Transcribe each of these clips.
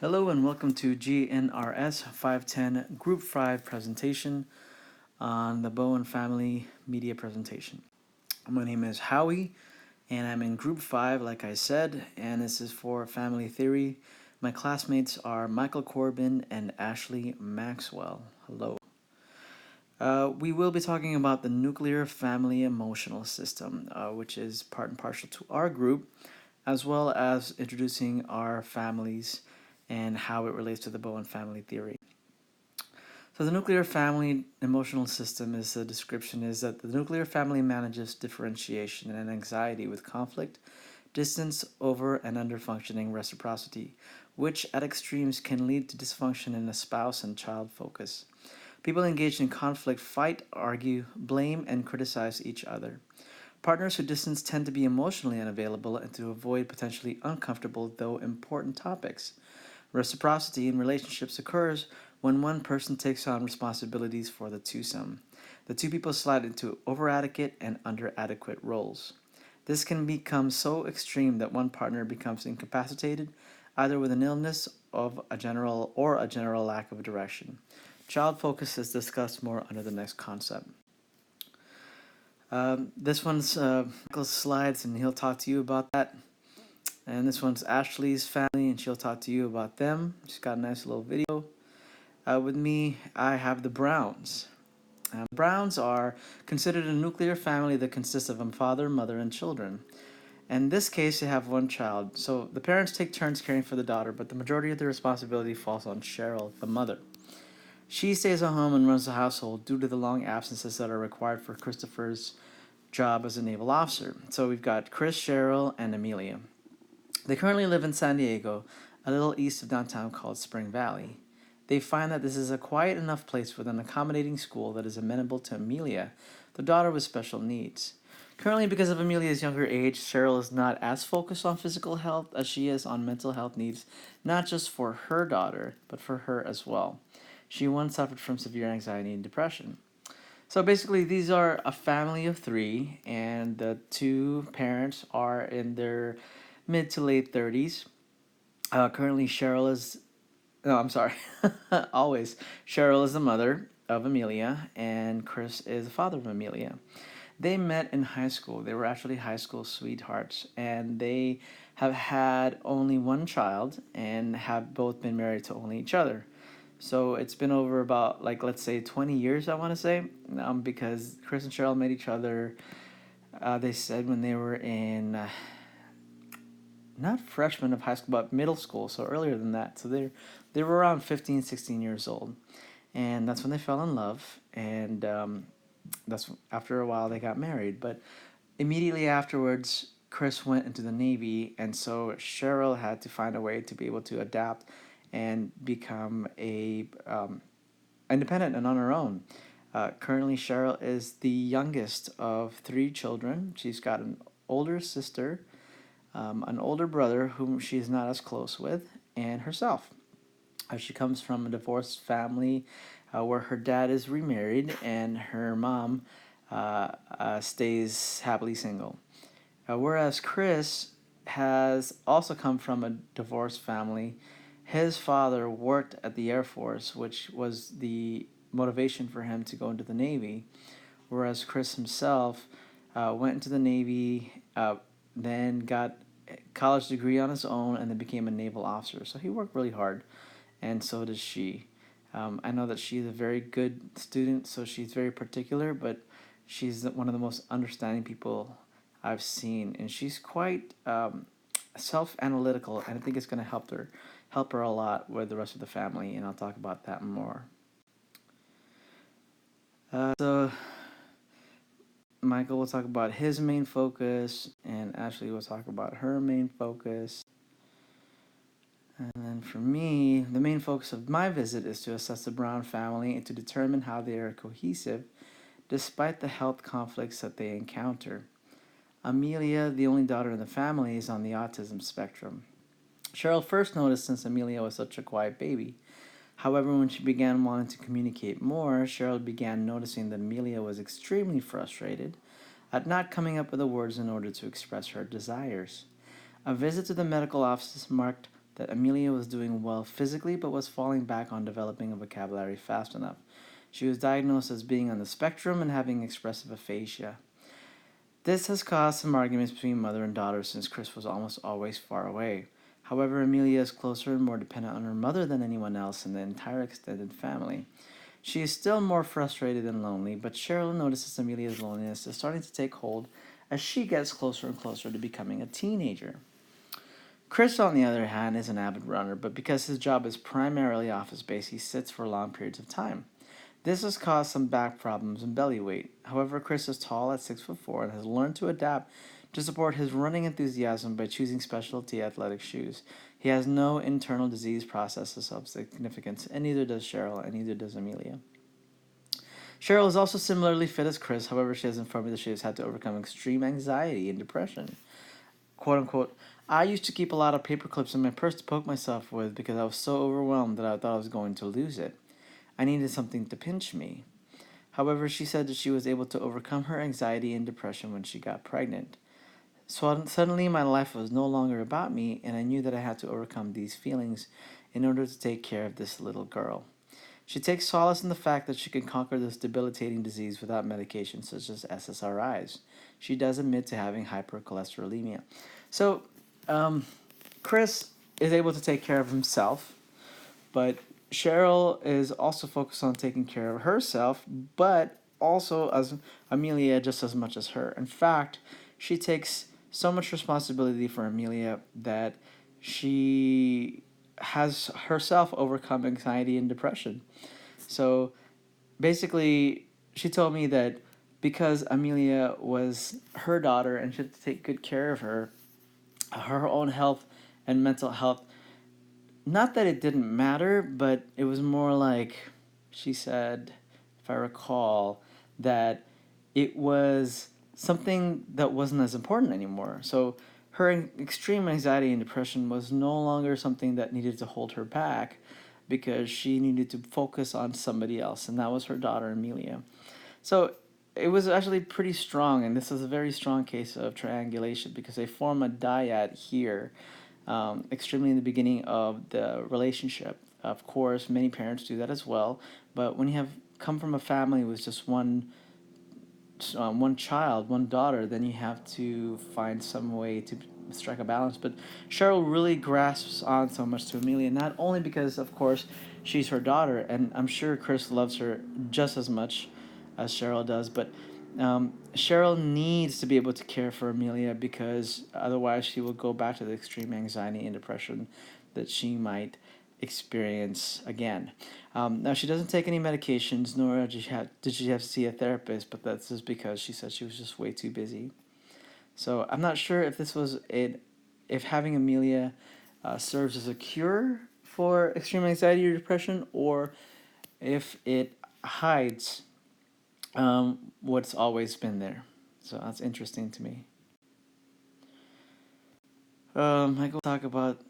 Hello and welcome to GNRS510 Group 5 presentation on the Bowen Family Media presentation. My name is Howie and I'm in Group 5 like I said, and this is for Family Theory. My classmates are Michael Corbin and Ashley Maxwell. Hello. We will be talking about the nuclear family emotional system, which is part and partial to our group, as well as introducing our families and how it relates to the Bowen family theory. So the nuclear family emotional system is the description is that the nuclear family manages differentiation and anxiety with conflict, distance, over and under functioning reciprocity, which at extremes can lead to dysfunction in a spouse and child focus. People engaged in conflict fight, argue, blame, and criticize each other. Partners who distance tend to be emotionally unavailable and to avoid potentially uncomfortable, though important topics. Reciprocity in relationships occurs when one person takes on responsibilities for the twosome. The two people slide into overadequate and underadequate roles. This can become so extreme that one partner becomes incapacitated, either with an illness of a general lack of direction. Child focus is discussed more under the next concept. This one's Michael's slides, and he'll talk to you about that. And this one's Ashley's family, and she'll talk to you about them. She's got a nice little video. With me, I have the Browns. Browns are considered a nuclear family that consists of a father, mother, and children. In this case, they have one child. So the parents take turns caring for the daughter, but the majority of the responsibility falls on Cheryl, the mother. She stays at home and runs the household due to the long absences that are required for Christopher's job as a naval officer. So we've got Chris, Cheryl, and Amelia. They currently live in San Diego, a little east of downtown called Spring Valley. They find that this is a quiet enough place with an accommodating school that is amenable to Amelia, the daughter with special needs. Currently, because of Amelia's younger age, Cheryl is not as focused on physical health as she is on mental health needs, not just for her daughter, but for her as well. She once suffered from severe anxiety and depression. So basically, these are a family of three, and the two parents are in their mid to late 30s. Currently, Cheryl is. No, I'm sorry. Always. Cheryl is the mother of Amelia, and Chris is the father of Amelia. They met in high school. They were actually high school sweethearts, and they have had only one child and have both been married to only each other. So it's been over about, like, let's say 20 years, I want to say, because Chris and Cheryl met each other, they said, when they were in not freshmen of high school, but middle school, so earlier than that. So they were around 15, 16 years old. And that's when they fell in love. And that's after a while they got married. But immediately afterwards, Chris went into the Navy. And so Cheryl had to find a way to be able to adapt and become a independent and on her own. Currently, Cheryl is the youngest of three children. She's got an older sister, an older brother whom she is not as close with, and herself. She comes from a divorced family where her dad is remarried and her mom stays happily single. Whereas Chris has also come from a divorced family. His father worked at the Air Force, which was the motivation for him to go into the Navy, whereas Chris himself went into the Navy, then got a college degree on his own, and then became a naval officer. So he worked really hard, and so does she. I know that she's a very good student, so she's very particular, but she's one of the most understanding people I've seen, and she's quite self-analytical, and I think it's going to help her a lot with the rest of the family, and I'll talk about that more. So Michael will talk about his main focus, and Ashley will talk about her main focus. And then for me, the main focus of my visit is to assess the Brown family and to determine how they are cohesive despite the health conflicts that they encounter. Amelia, the only daughter in the family, is on the autism spectrum. Cheryl first noticed since Amelia was such a quiet baby. However, when she began wanting to communicate more, Cheryl began noticing that Amelia was extremely frustrated at not coming up with the words in order to express her desires. A visit to the medical office marked that Amelia was doing well physically but was falling back on developing a vocabulary fast enough. She was diagnosed as being on the spectrum and having expressive aphasia. This has caused some arguments between mother and daughter since Chris was almost always far away. However, Amelia is closer and more dependent on her mother than anyone else in the entire extended family. She is still more frustrated and lonely, but Cheryl notices Amelia's loneliness is starting to take hold as she gets closer and closer to becoming a teenager. Chris, on the other hand, is an avid runner, but because his job is primarily office based, he sits for long periods of time. This has caused some back problems and belly weight. However, Chris is tall at 6'4" and has learned to adapt to support his running enthusiasm by choosing specialty athletic shoes. He has no internal disease processes of significance, and neither does Cheryl, and neither does Amelia. Cheryl is also similarly fit as Chris, however, she has informed me that she has had to overcome extreme anxiety and depression. Quote unquote, I used to keep a lot of paper clips in my purse to poke myself with because I was so overwhelmed that I thought I was going to lose it. I needed something to pinch me. However, she said that she was able to overcome her anxiety and depression when she got pregnant. So suddenly my life was no longer about me, and I knew that I had to overcome these feelings in order to take care of this little girl. She takes solace in the fact that she can conquer this debilitating disease without medication such as SSRIs. She does admit to having hypercholesterolemia. So, Chris is able to take care of himself, but Cheryl is also focused on taking care of herself, but also as Amelia just as much as her. In fact, she takes so much responsibility for Amelia that she has herself overcome anxiety and depression. So basically, she told me that because Amelia was her daughter and she had to take good care of her, her own health and mental health, not that it didn't matter, but it was more like she said, if I recall, that it was something that wasn't as important anymore. So her extreme anxiety and depression was no longer something that needed to hold her back because she needed to focus on somebody else, and that was her daughter, Amelia. So it was actually pretty strong, and this is a very strong case of triangulation because they form a dyad here, extremely in the beginning of the relationship. Of course, many parents do that as well, but when you have come from a family with just one child, one daughter, then you have to find some way to strike a balance. But Cheryl really grasps on so much to Amelia, not only because, of course, she's her daughter, and I'm sure Chris loves her just as much as Cheryl does, but Cheryl needs to be able to care for Amelia because otherwise she will go back to the extreme anxiety and depression that she might experience again. Now, she doesn't take any medications, nor did she have to see a therapist, but that's just because she said she was just way too busy. So I'm not sure if this was it, if having Amelia serves as a cure for extreme anxiety or depression, or if it hides what's always been there. So that's interesting to me. I will talk about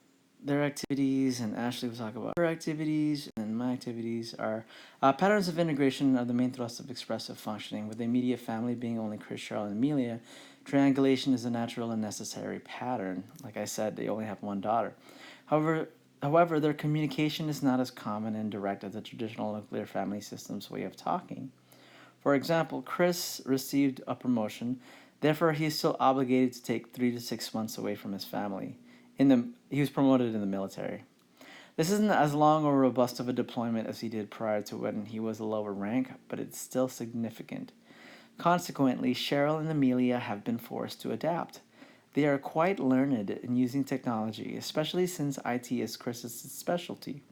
their activities, and Ashley will talk about her activities, and my activities are patterns of integration are the main thrust of expressive functioning. With the immediate family being only Chris, Cheryl, and Amelia, triangulation is a natural and necessary pattern. Like I said, they only have one daughter. However, However, their communication is not as common and direct as the traditional nuclear family system's way of talking. For example, Chris received a promotion, therefore he is still obligated to take 3 to 6 months away from his family. He was promoted in the military. This isn't as long or robust of a deployment as he did prior to when he was a lower rank, but it's still significant. Consequently, Cheryl and Amelia have been forced to adapt. They are quite learned in using technology, especially since IT is Chris's specialty.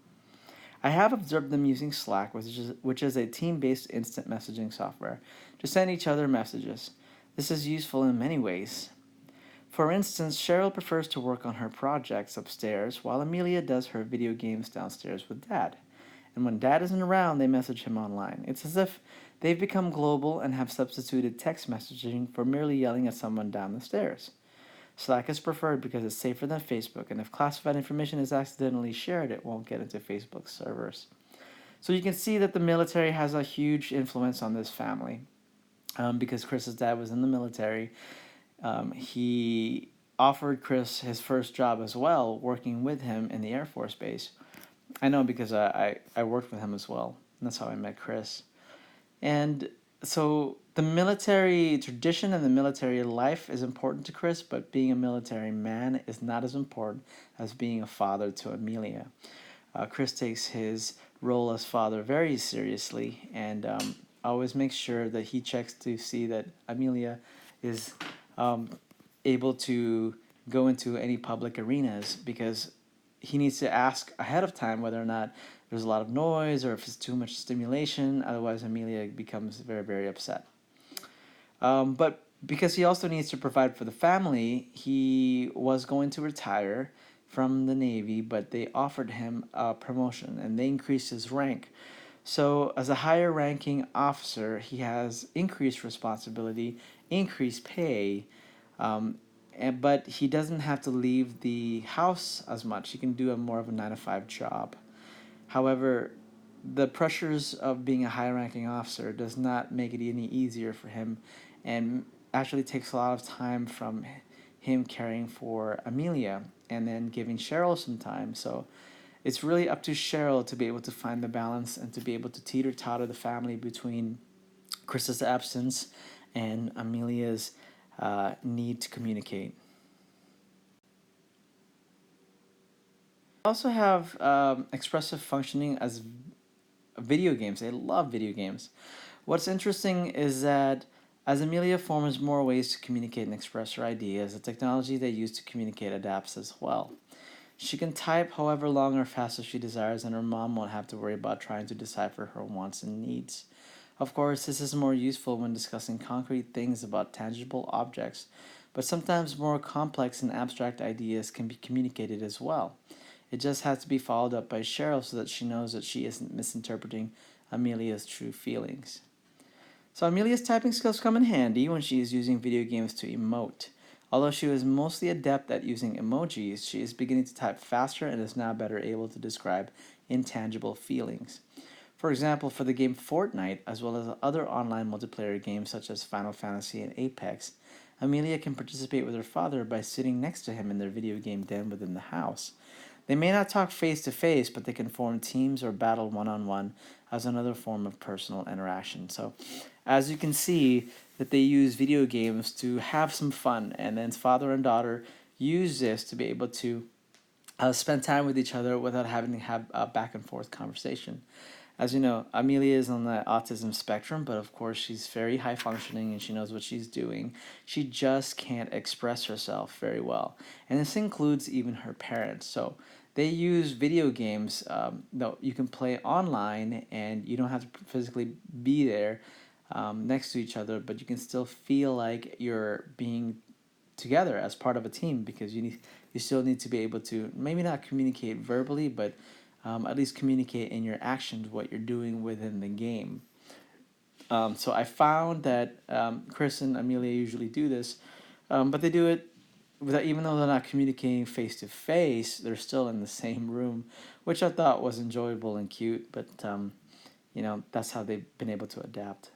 I have observed them using Slack, which is a team based instant messaging software, to send each other messages. This is useful in many ways. For instance, Cheryl prefers to work on her projects upstairs, while Amelia does her video games downstairs with Dad. And when Dad isn't around, they message him online. It's as if they've become global and have substituted text messaging for merely yelling at someone down the stairs. Slack is preferred because it's safer than Facebook, and if classified information is accidentally shared, it won't get into Facebook's servers. So you can see that the military has a huge influence on this family. Because Chris's dad was in the military, he offered Chris his first job as well, working with him in the Air Force Base. I know because I worked with him as well. And that's how I met Chris. And so the military tradition and the military life is important to Chris, but being a military man is not as important as being a father to Amelia. Chris takes his role as father very seriously and always makes sure that he checks to see that Amelia is um, able to go into any public arenas because he needs to ask ahead of time whether or not there's a lot of noise or if it's too much stimulation. Otherwise, Amelia becomes very, very upset. But because he also needs to provide for the family, he was going to retire from the Navy, but they offered him a promotion and they increased his rank. So, as a higher ranking officer, he has increased responsibility, increased pay, but he doesn't have to leave the house as much. He can do a more of a 9 to 5 job. However, the pressures of being a high ranking officer does not make it any easier for him and actually takes a lot of time from him caring for Amelia and then giving Cheryl some time. So it's really up to Cheryl to be able to find the balance and to be able to teeter totter the family between Chris's absence and Amelia's need to communicate. Also have expressive functioning as video games. They love video games. What's interesting is that as Amelia forms more ways to communicate and express her ideas, the technology they use to communicate adapts as well. She can type however long or fast as she desires, and her mom won't have to worry about trying to decipher her wants and needs. Of course, this is more useful when discussing concrete things about tangible objects, but sometimes more complex and abstract ideas can be communicated as well. It just has to be followed up by Cheryl so that she knows that she isn't misinterpreting Amelia's true feelings. So Amelia's typing skills come in handy when she is using video games to emote. Although she was mostly adept at using emojis, she is beginning to type faster and is now better able to describe intangible feelings. For example, for the game Fortnite, as well as other online multiplayer games such as Final Fantasy and Apex, Amelia can participate with her father by sitting next to him in their video game den within the house. They may not talk face to face, but they can form teams or battle one on one as another form of personal interaction. So, as you can see, that they use video games to have some fun, and then father and daughter use this to be able to spend time with each other without having to have a back and forth conversation. As you know, Amelia is on the autism spectrum, but of course she's very high functioning and she knows what she's doing. She just can't express herself very well. And this includes even her parents. So they use video games that you can play online and you don't have to physically be there next to each other, but you can still feel like you're being together as part of a team because you still need to be able to maybe not communicate verbally, but at least communicate in your actions what you're doing within the game. So I found that Chris and Amelia usually do this, but they do it without, even though they're not communicating face to face, they're still in the same room, which I thought was enjoyable and cute. But that's how they've been able to adapt.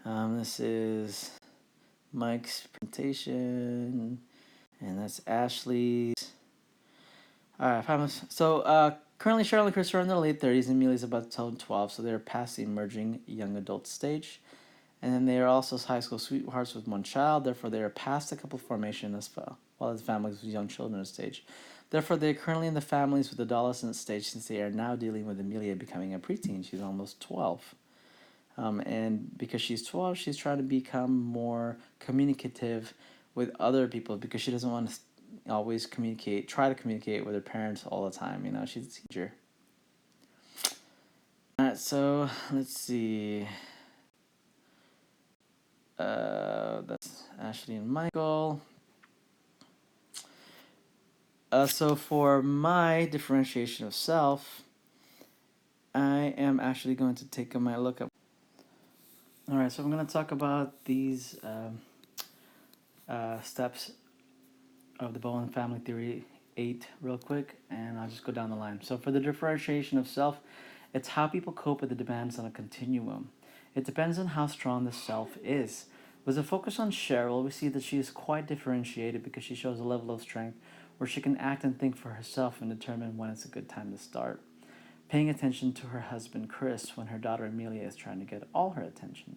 This is Mike's presentation, and that's Ashley's. All right, so currently Cheryl and Chris are in their late 30s, and Amelia's about to turn 12, so they're past the emerging young adult stage. And then they are also high school sweethearts with one child, therefore they are past the couple formation as well as families with young children stage. Therefore, they are currently in the families with adolescent stage since they are now dealing with Amelia becoming a preteen. She's almost 12. And because she's 12, she's trying to become more communicative with other people because she doesn't want to always try to communicate with her parents all the time. She's a teacher. Alright, so let's see. That's Ashley and Michael. So for my differentiation of self, I am actually going to take my look at. Alright, so I'm going to talk about these steps of the Bowen Family Theory 8 real quick, and I'll just go down the line. So for the differentiation of self, it's how people cope with the demands on a continuum. It depends on how strong the self is. With a focus on Cheryl, we see that she is quite differentiated because she shows a level of strength where she can act and think for herself and determine when it's a good time to start. Paying attention to her husband Chris when her daughter Amelia is trying to get all her attention.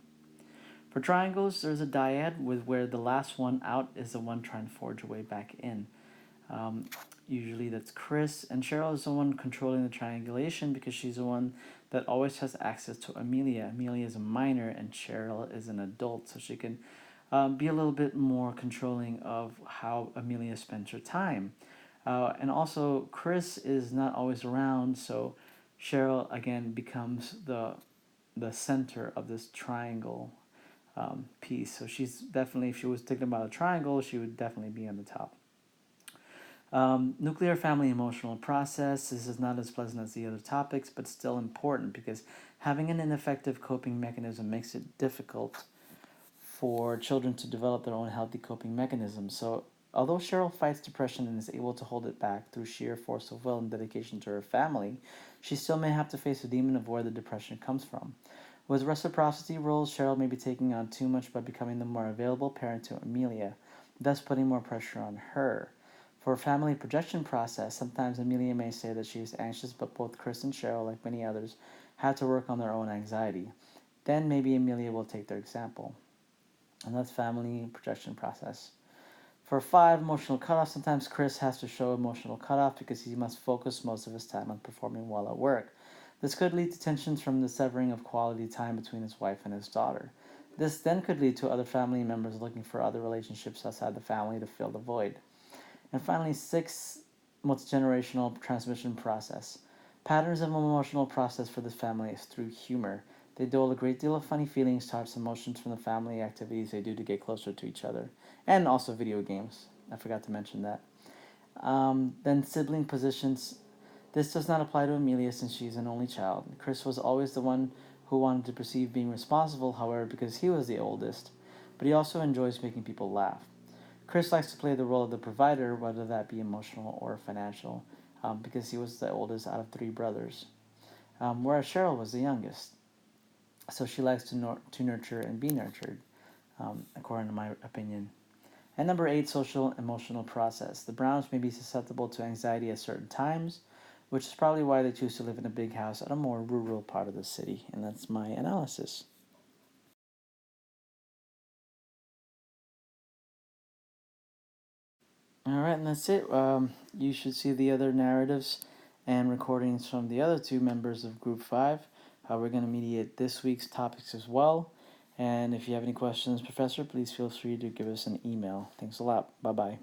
For triangles, there's a dyad with where the last one out is the one trying to forge a way back in. Um, Usually that's Chris, and Cheryl is the one controlling the triangulation because she's the one that always has access to Amelia. Amelia is a minor, and Cheryl is an adult, so she can be a little bit more controlling of how Amelia spends her time. And also, Chris is not always around, so Cheryl again becomes the center of this triangle piece. So she's definitely, if she was thinking about a triangle, she would definitely be on the top. Nuclear family emotional process. This is not as pleasant as the other topics, but still important because having an ineffective coping mechanism makes it difficult for children to develop their own healthy coping mechanisms. So, although Cheryl fights depression and is able to hold it back through sheer force of will and dedication to her family, she still may have to face the demon of where the depression comes from. With reciprocity roles, Cheryl may be taking on too much by becoming the more available parent to Amelia, thus putting more pressure on her. For a family projection process, sometimes Amelia may say that she is anxious, but both Chris and Cheryl, like many others, have to work on their own anxiety. Then maybe Amelia will take their example. And that's family projection process. For 5, emotional cutoff, sometimes Chris has to show emotional cutoff because he must focus most of his time on performing well at work. This could lead to tensions from the severing of quality time between his wife and his daughter. This then could lead to other family members looking for other relationships outside the family to fill the void. And finally, 6, multi-generational transmission process. Patterns of emotional process for this family is through humor. They dole a great deal of funny feelings, types emotions from the family activities they do to get closer to each other, and also video games. I forgot to mention that. Then sibling positions. This does not apply to Amelia since she is an only child. Chris was always the one who wanted to perceive being responsible, however, because he was the oldest, but he also enjoys making people laugh. Chris likes to play the role of the provider, whether that be emotional or financial, because he was the oldest out of 3 brothers, whereas Cheryl was the youngest. So she likes to nurture and be nurtured, according to my opinion. And number 8, social emotional process. The Browns may be susceptible to anxiety at certain times, which is probably why they choose to live in a big house at a more rural part of the city. And that's my analysis. All right, and that's it. You should see the other narratives and recordings from the other 2 members of Group 5. We're going to mediate this week's topics as well. And if you have any questions, Professor, please feel free to give us an email. Thanks a lot. Bye bye.